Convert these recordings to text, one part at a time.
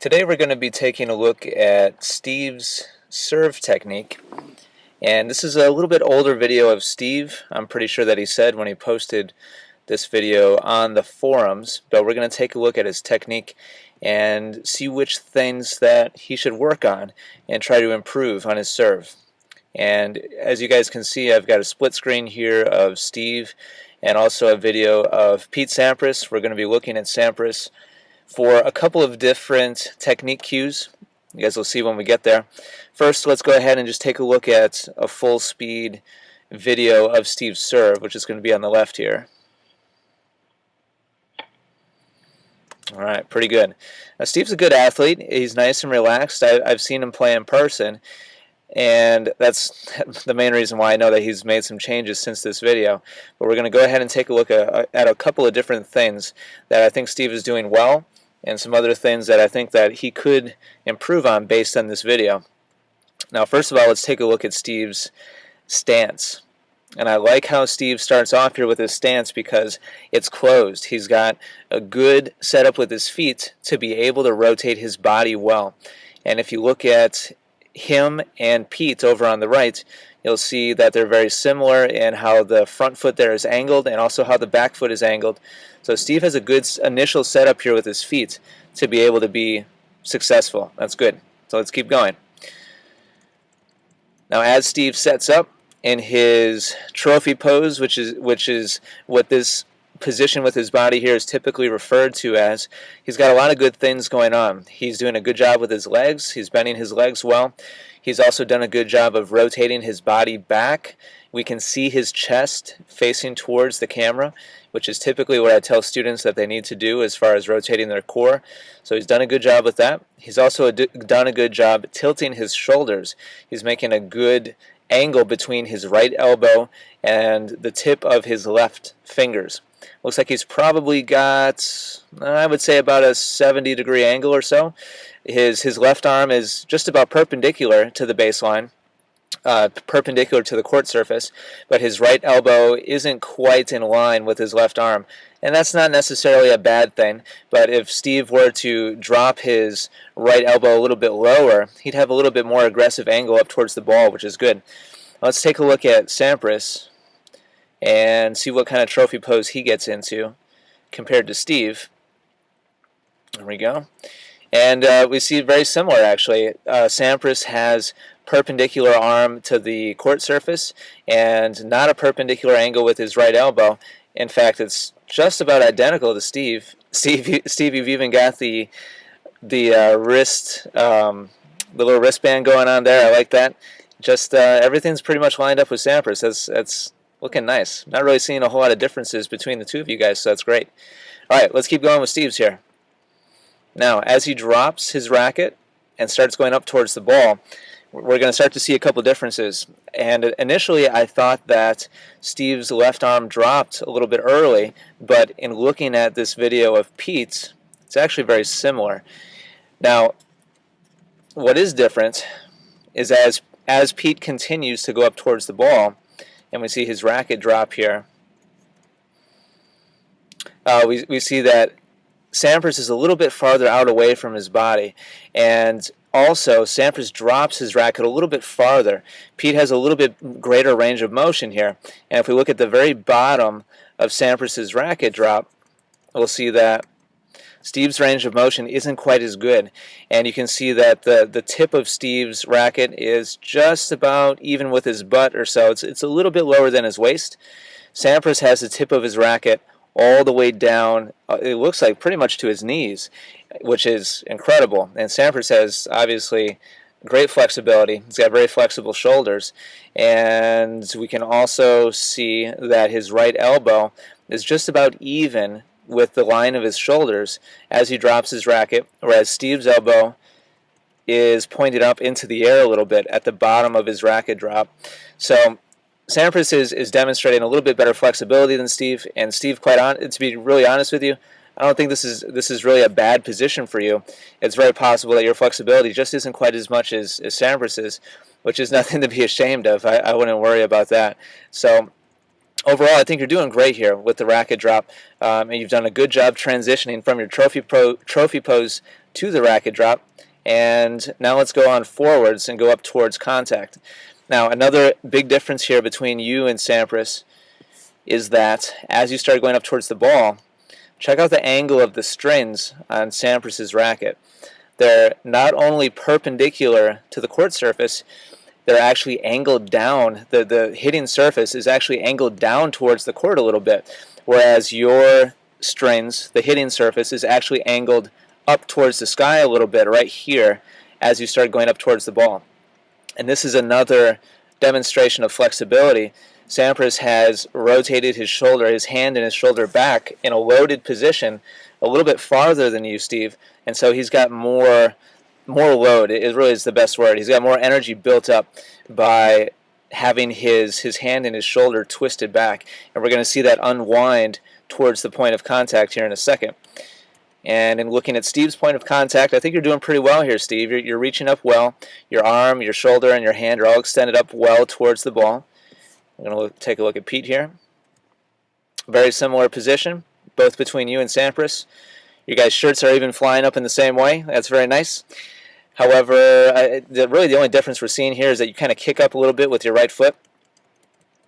Today we're going to be taking a look at Steve's serve technique, and this is a little bit older video of Steve. I'm pretty sure that he said when he posted this video on the forums, but we're going to take a look at his technique and see which things that he should work on and try to improve on his serve. And as you guys can see, I've got a split screen here of Steve and also a video of Pete Sampras. We're going to be looking at Sampras for a couple of different technique cues. You guys will see when we get there. First, let's go ahead and just take a look at a full speed video of Steve's serve, which is going to be on the left here. Alright, pretty good. Now, Steve's a good athlete. He's nice and relaxed. I've seen him play in person, and that's the main reason why I know that he's made some changes since this video. But we're going to go ahead and take a look at a couple of different things that I think Steve is doing well, and some other things that I think that he could improve on based on this video. Now, first of all, let's take a look at Steve's stance. And I like how Steve starts off here with his stance because it's closed. He's got a good setup with his feet to be able to rotate his body well. And if you look at him and Pete over on the right, you'll see that they're very similar in how the front foot there is angled and also how the back foot is angled. So Steve has a good initial setup here with his feet to be able to be successful. That's good. So let's keep going. Now, as Steve sets up in his trophy pose, which is what this position with his body here is typically referred to as, he's got a lot of good things going on. He's doing a good job with his legs. He's bending his legs well. He's also done a good job of rotating his body back. We can see his chest facing towards the camera, which is typically what I tell students that they need to do as far as rotating their core. So he's done a good job with that. He's also done a good job tilting his shoulders. He's making a good angle between his right elbow and the tip of his left fingers. Looks like he's probably got, I would say, about a 70-degree angle or so. His left arm is just about perpendicular to the baseline, perpendicular to the court surface, but his right elbow isn't quite in line with his left arm. And that's not necessarily a bad thing, but if Steve were to drop his right elbow a little bit lower, he'd have a little bit more aggressive angle up towards the ball, which is good. Let's take a look at Sampras and see what kind of trophy pose he gets into compared to Steve. There we go. And we see very similar, actually. Sampras has perpendicular arm to the court surface and not a perpendicular angle with his right elbow. In fact, it's just about identical to Steve. Steve, you've even got the wrist, the little wristband going on there. I like that. Just everything's pretty much lined up with Sampras. That's looking nice. Not really seeing a whole lot of differences between the two of you guys, so that's great. All right, let's keep going with Steve's here. Now, as he drops his racket and starts going up towards the ball, we're going to start to see a couple differences. And initially, I thought that Steve's left arm dropped a little bit early, but in looking at this video of Pete's, it's actually very similar. Now, what is different is as Pete continues to go up towards the ball, and we see his racket drop here, we see that Sampras is a little bit farther out away from his body, and also Sampras drops his racket a little bit farther. Pete has a little bit greater range of motion here, and if we look at the very bottom of Sampras's racket drop, we'll see that Steve's range of motion isn't quite as good, and you can see that the tip of Steve's racket is just about even with his butt or so. It's a little bit lower than his waist. Sampras has the tip of his racket all the way down, it looks like pretty much to his knees, which is incredible. And Sampras has obviously great flexibility. He's got very flexible shoulders, and we can also see that his right elbow is just about even with the line of his shoulders as he drops his racket, whereas Steve's elbow is pointed up into the air a little bit at the bottom of his racket drop. So Sampras is demonstrating a little bit better flexibility than Steve, and Steve, to be really honest with you, I don't think this is really a bad position for you. It's very possible that your flexibility just isn't quite as much as Sampras's, which is nothing to be ashamed of. I wouldn't worry about that. So overall, I think you're doing great here with the racket drop, and you've done a good job transitioning from your trophy pose to the racket drop. And now let's go on forwards and go up towards contact. Now, another big difference here between you and Sampras is that as you start going up towards the ball, check out the angle of the strings on Sampras's racket. They're not only perpendicular to the court surface, they're actually angled down. The hitting surface is actually angled down towards the court a little bit, whereas your strings, the hitting surface, is actually angled up towards the sky a little bit right here as you start going up towards the ball. And this is another demonstration of flexibility. Sampras has rotated his shoulder, his hand and his shoulder back in a loaded position a little bit farther than you, Steve, and so he's got more load. It really is the best word. He's got more energy built up by having his hand and his shoulder twisted back, and we're going to see that unwind towards the point of contact here in a second. And in looking at Steve's point of contact, I think you're doing pretty well here, Steve. You're reaching up well. Your arm, your shoulder, and your hand are all extended up well towards the ball. We're going to take a look at Pete here. Very similar position, both between you and Sampras. Your guys' shirts are even flying up in the same way. That's very nice. However, really the only difference we're seeing here is that you kind of kick up a little bit with your right foot.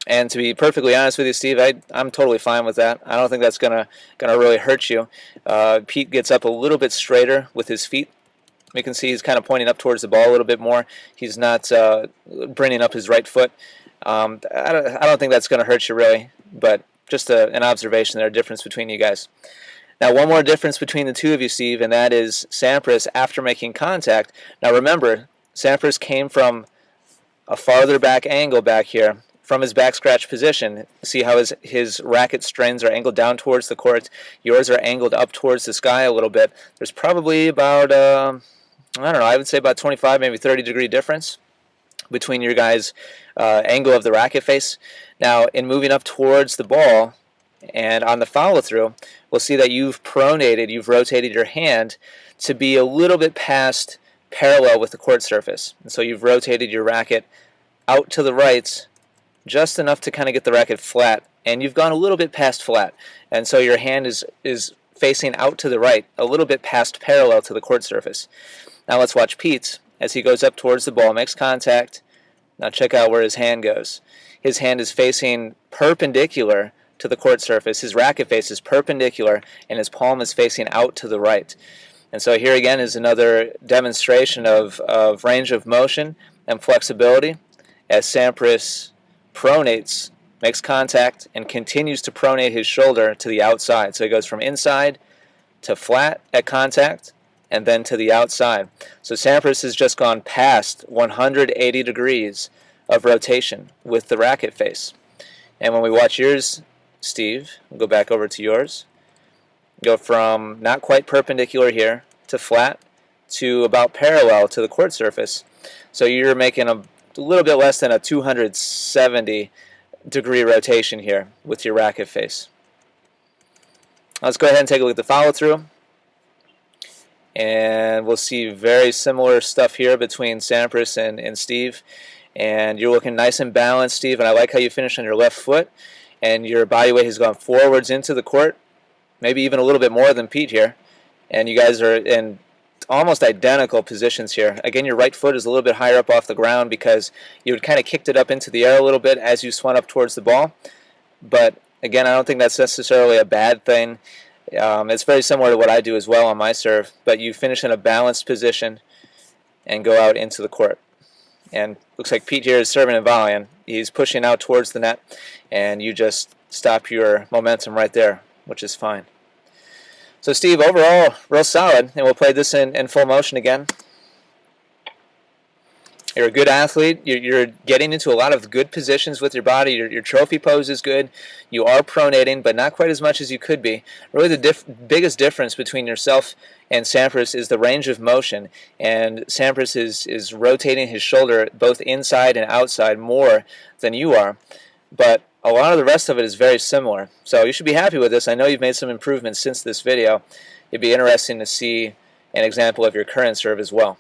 And to be perfectly honest with you, Steve, I'm totally fine with that. I don't think that's gonna really hurt you. Pete gets up a little bit straighter with his feet. You can see he's kind of pointing up towards the ball a little bit more. He's not bringing up his right foot. I don't think that's going to hurt you really, but just an observation there, a difference between you guys. Now, one more difference between the two of you, Steve, and that is Sampras after making contact. Now, remember, Sampras came from a farther back angle back here, from his back scratch position. See how his racket strings are angled down towards the court. Yours are angled up towards the sky a little bit. There's probably about, I don't know, I would say about 25, maybe 30 degree difference between your guys' angle of the racket face. Now, in moving up towards the ball and on the follow-through, we'll see that you've pronated, you've rotated your hand to be a little bit past parallel with the court surface. And so you've rotated your racket out to the right just enough to kind of get the racket flat, and you've gone a little bit past flat. And so your hand is facing out to the right, a little bit past parallel to the court surface. Now let's watch Pete's as he goes up towards the ball, makes contact. Now check out where his hand goes. His hand is facing perpendicular to the court surface. His racket face is perpendicular, and his palm is facing out to the right. And so here again is another demonstration of range of motion and flexibility as Sampras pronates, makes contact, and continues to pronate his shoulder to the outside. So he goes from inside to flat at contact and then to the outside. So Sampras has just gone past 180 degrees of rotation with the racket face. And when we watch yours, Steve, we'll go back over to yours. Go from not quite perpendicular here to flat to about parallel to the court surface. So you're making a little bit less than a 270 degree rotation here with your racket face. Let's go ahead and take a look at the follow-through. And we'll see very similar stuff here between Sampras and Steve. And you're looking nice and balanced, Steve, and I like how you finish on your left foot. And your body weight has gone forwards into the court, maybe even a little bit more than Pete here. And you guys are in almost identical positions here. Again, your right foot is a little bit higher up off the ground because you had kind of kicked it up into the air a little bit as you swung up towards the ball. But again, I don't think that's necessarily a bad thing. It's very similar to what I do as well on my serve, but you finish in a balanced position and go out into the court. And looks like Pete here is serving and volleying. He's pushing out towards the net, and you just stop your momentum right there, which is fine. So Steve, overall, real solid, and we'll play this in full motion again. You're a good athlete. You're getting into a lot of good positions with your body. Your trophy pose is good. You are pronating, but not quite as much as you could be. Really, the biggest difference between yourself and Sampras is the range of motion. And Sampras is rotating his shoulder both inside and outside more than you are. But a lot of the rest of it is very similar. So you should be happy with this. I know you've made some improvements since this video. It'd be interesting to see an example of your current serve as well.